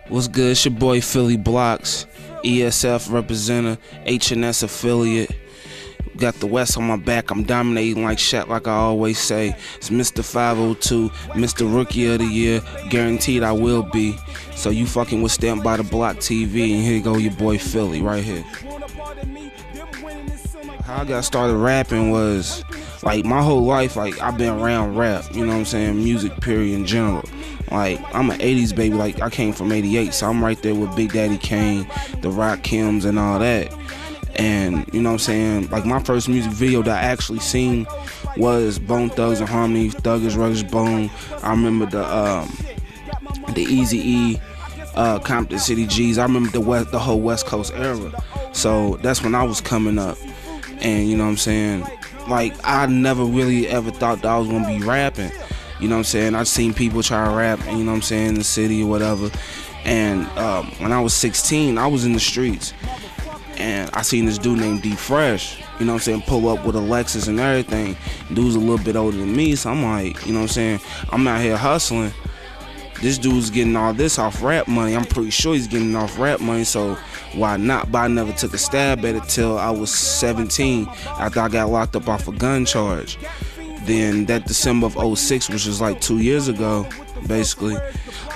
What's good? It's your boy Philly Blocks, ESF representative, HNS affiliate. Got the West on my back. I'm dominating like Shaq, like I always say. It's Mr. 502, Mr. Rookie of the Year. Guaranteed I will be. So you fucking with Stamped by the Block TV, and here go your boy Philly right here. How I got started rapping was, like, my whole life, like, I've been around rap, you know what I'm saying, music period in general. Like, I'm an 80s baby, like, I came from 88, so I'm right there with Big Daddy Kane, the Rakims, and all that. And, you know what I'm saying, like, my first music video that I actually seen was Bone Thugs and Harmony, Thuggish Ruggish Bone. I remember the Eazy-E, Compton City G's. I remember the whole West Coast era. So that's when I was coming up. And, you know what I'm saying, like, I never really ever thought that I was gonna be rapping. You know what I'm saying? I've seen people try to rap, you know what I'm saying, in the city or whatever. And when I was 16, I was in the streets. And I seen this dude named D Fresh, you know what I'm saying, pull up with a Lexus and everything. Dude's a little bit older than me, so I'm like, you know what I'm saying, I'm out here hustling. This dude's getting all this off rap money. I'm pretty sure he's getting off rap money, so why not? But I never took a stab at it till I was 17, after I got locked up off a gun charge. Then that December of 06, which was like 2 years ago, basically,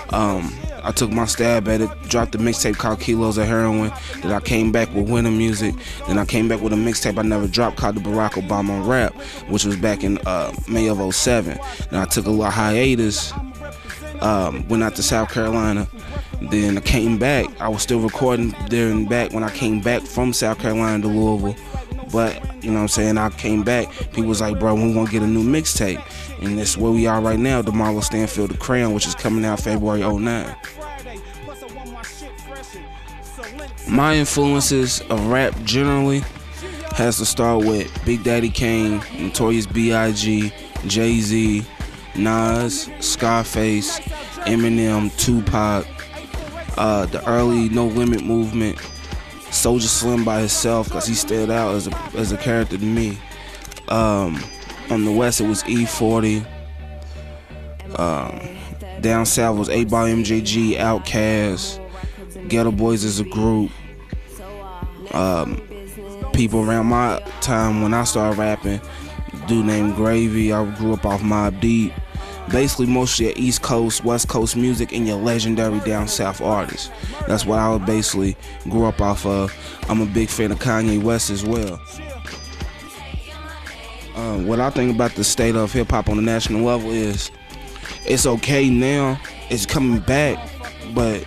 I took my stab at it, dropped a mixtape called Kilos of Heroin. Then I came back with Winter Music. Then I came back with a mixtape I never dropped called the Barack Obama Rap, which was back in May of 07. Then I took a little hiatus, went out to South Carolina. Then I came back. I was still recording there and back when I came back from South Carolina to Louisville. But, you know what I'm saying, I came back. People was like, bro, we're going to get a new mixtape. And that's where we are right now, DeMarlo Stanfield, The Crayon, which is coming out February 09. My influences of rap generally has to start with Big Daddy Kane, Notorious B.I.G., Jay-Z, Nas, Scarface, Eminem, Tupac, the early No Limit movement, Soulja Slim by himself, because he stood out as a character to me. On the West, it was E40. Down South was 8Ball MJG, Outkast, Ghetto Boys as a group. People around my time when I started rapping, a dude named Gravy. I grew up off Mobb Deep. Basically, most of your East Coast, West Coast music and your legendary down South artists. That's what I basically grew up off of. I'm a big fan of Kanye West as well. What I think about the state of hip-hop on the national level is it's okay now, it's coming back, but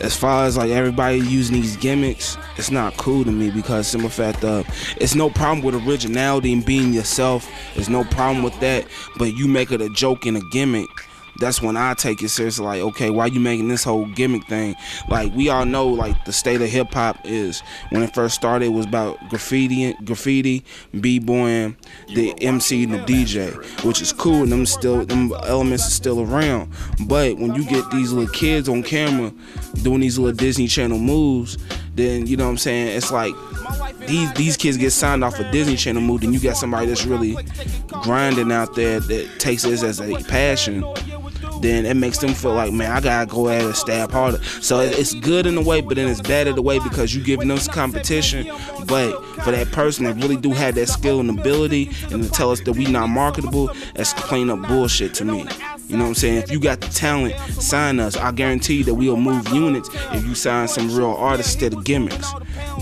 as far as like everybody using these gimmicks, it's not cool to me, because simple fact of it's no problem with originality and being yourself. There's no problem with that, but you make it a joke and a gimmick. That's when I take it seriously. Like, okay, why you making this whole gimmick thing? Like, we all know, like, the state of hip hop is, when it first started, it was about graffiti, b-boying, the MC and the DJ, which is cool, and them elements are still around. But when you get these little kids on camera doing these little Disney Channel moves, then, you know what I'm saying, it's like these kids get signed off a Disney Channel move, and you got somebody that's really grinding out there that takes this as a passion. Then it makes them feel like, man, I gotta go ahead and stab harder. So it's good in a way, but then it's bad in a way, because you giving them some competition. But for that person that really do have that skill and ability, and to tell us that we not marketable, that's plain up bullshit to me. You know what I'm saying? If you got the talent, sign us. I guarantee that we'll move units if you sign some real artists instead of gimmicks.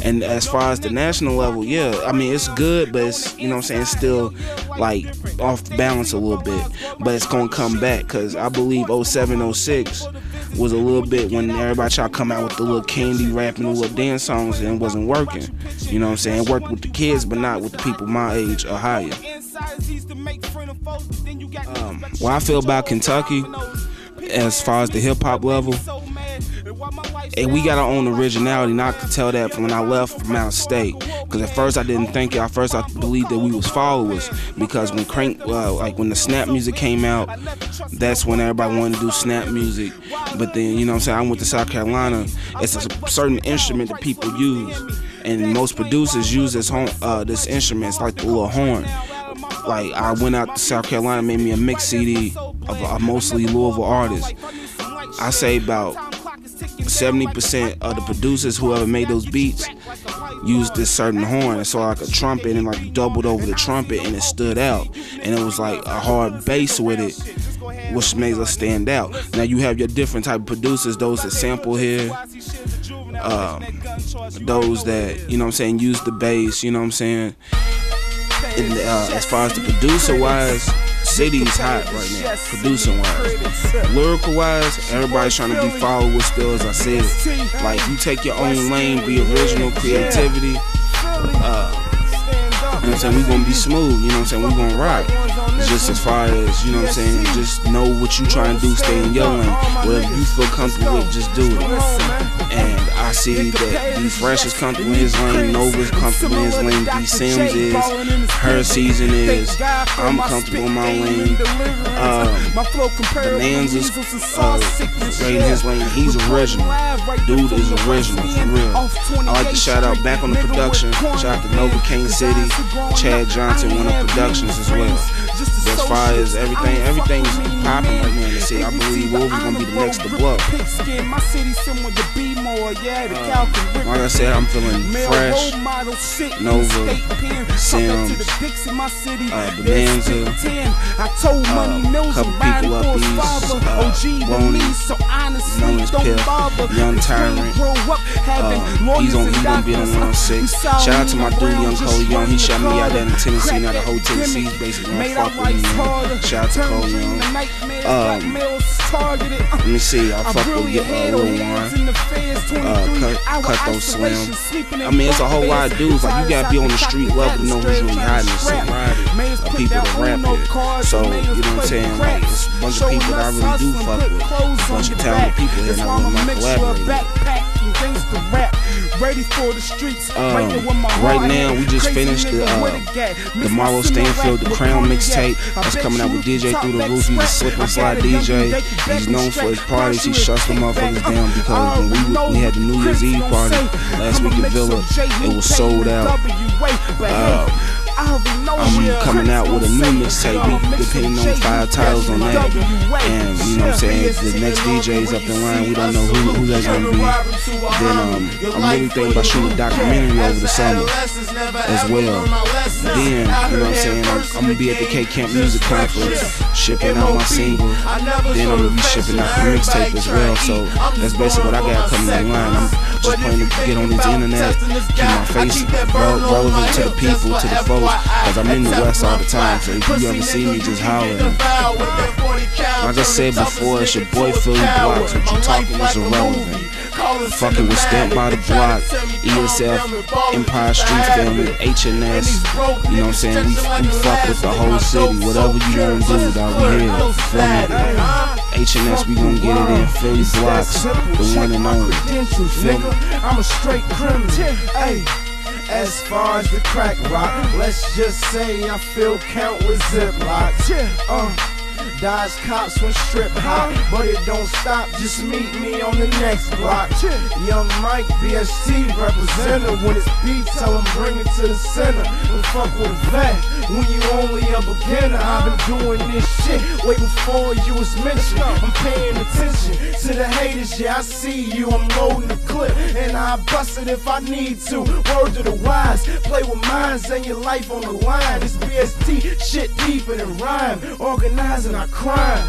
And as far as the national level, yeah, I mean, it's good, but it's, you know what I'm saying, it's still like off balance a little bit. But it's gonna come back, because I believe 07, 06 was a little bit when everybody tried to come out with the little candy rap and the little dance songs, and it wasn't working. You know what I'm saying? It worked with the kids, but not with the people my age or higher. What I feel about Kentucky, as far as the hip-hop level, and we got our own originality. Not to tell that from when I left from out of state, because at first I didn't think it. At first I believed that we was followers, because when like when the snap music came out, that's when everybody wanted to do snap music. But then, you know what I'm saying, I went to South Carolina. It's a certain instrument that people use, and most producers use this instrument. It's like the little horn. Like, I went out to South Carolina, made me a mix CD of mostly Louisville artists. I say about 70% of the producers, whoever made those beats, used this certain horn. It saw like a trumpet and like doubled over the trumpet, and it stood out. And it was like a hard bass with it, which makes us stand out. Now you have your different type of producers, those that sample here, those that, you know what I'm saying, use the bass, you know what I'm saying. And, as far as the producer wise, City's hot right now, producing wise. Lyrical wise, everybody's trying to be followers still, as I said. Like, you take your own lane, be original, creativity. You know what I'm saying, we gonna be smooth, you know what I'm saying, we gonna rock. Just as far as, you know what I'm saying, just know what you trying to do, stay in your lane. Whatever you feel comfortable with, just do it. And I see that D Fresh is comfortable in his lane, Nova's comfortable in his lane, D Sims is, her season is, I'm comfortable in my lane. Bonanza's right in his lane, he's original. Dude is original, for real. I like to shout out back on the production, shout out to Nova King City, Chad Johnson, one of productions as well. As far as everything's popping right now in the city. I believe Wolver's gonna be the next to blow. Like I said, I'm feeling Fresh, Nova, Sims, Bonanza, couple people up east, Woney, known as Piff, Young Tyrant. He's gonna be on 106. Shout out to my dude, Young Cole Young. He shot me out there in Tennessee. Now the whole Tennessee's basically gonna fuck with me. Shout out to Cole Young. Let me see, I fuck with Lil Warren, Cutthroat Slim. I mean, it's a whole lot of dudes. Like, you gotta be on the street level to know who's really hot in the city. People that rap here. So, you know what I'm saying? Like, it's a bunch of people that I really do fuck with. A bunch of talented people here, and I want to collaborate with. Right now, we just finished the Marlo Stanfield, The Crown mixtape. That's coming out with DJ Through the Roof. He's a slip and slide DJ. He's known for his parties. He shuts the motherfuckers down because when we had the New Year's Eve party last week in Villa, it was sold out. I'm coming out with a new mixtape, depending on 5 titles on that. And you know what I'm saying, the next DJ's up in line, we don't know who that's gonna be. Then I'm really thinking about shooting a documentary over the summer as well. Then, you know what I'm saying, I'm gonna be at the K-Camp Music Conference, shipping out my single. Then I'm gonna be shipping out the mixtape as well. So that's basically what I got coming in line. I'm just planning to get on this internet, keep my face relevant to the people, to the folks. Cause I'm in the West all the time, so if you ever see me, just holler. Like I said before, it's your boy Philly Blocks. What you talking is irrelevant. Fucking with Stamped by the Block, ESF, Empire Street Family, HNS. You know what I'm saying? We fuck with the whole city. Whatever you wanna do, dog, we here. HNS, we gon' get it in. Philly Blocks, the one and only. Feel me? I'm a straight criminal. Hey. As far as the crack rock, let's just say I fill countless ziplocs. Dodge cops when strip hop, but it don't stop, just meet me on the next block. Young Mike, BST representative. When it's beat, tell him bring it to the center. Don't fuck with a vet when you only a beginner. I've been doing this shit way before you was mentioned. I'm paying attention to the haters, yeah, I see you. I'm loading the clip, and I bust it if I need to. Word to the wise, play with minds and your life on the line. This BST shit deeper than rhyme, organizing our crime.